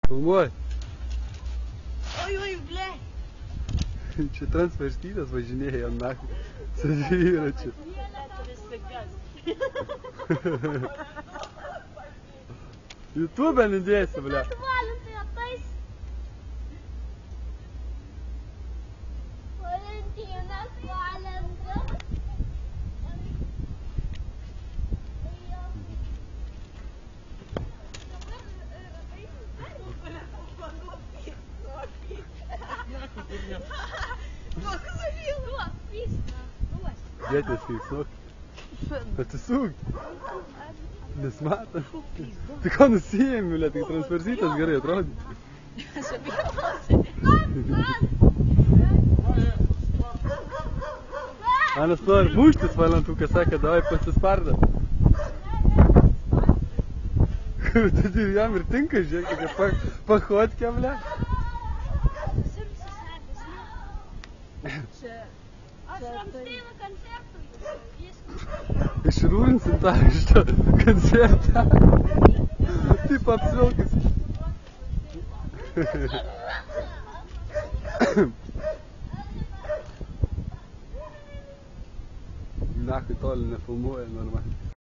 Filmuoji. Oi, ble. Čia transvestitas važinėja, nahui. Su dviračiu. YouTube nudėsi, ble. Valentinas Valentas. Dėtės keiksnok. Atsisuk. Nesmato. Tai ko nusijėmi, ble, tai transversitas gerai atrodė. Anas nori muštis, Valentukas sakė, davai pasisparda. Tai jam ir tinka, žiūrėk, tokia pachotkė, ble. Aš Ramsteino koncertui. Išrūrinsim tą iš to koncertą. Taip apsvilkis. Nahui toli nefilmuoja normaliai.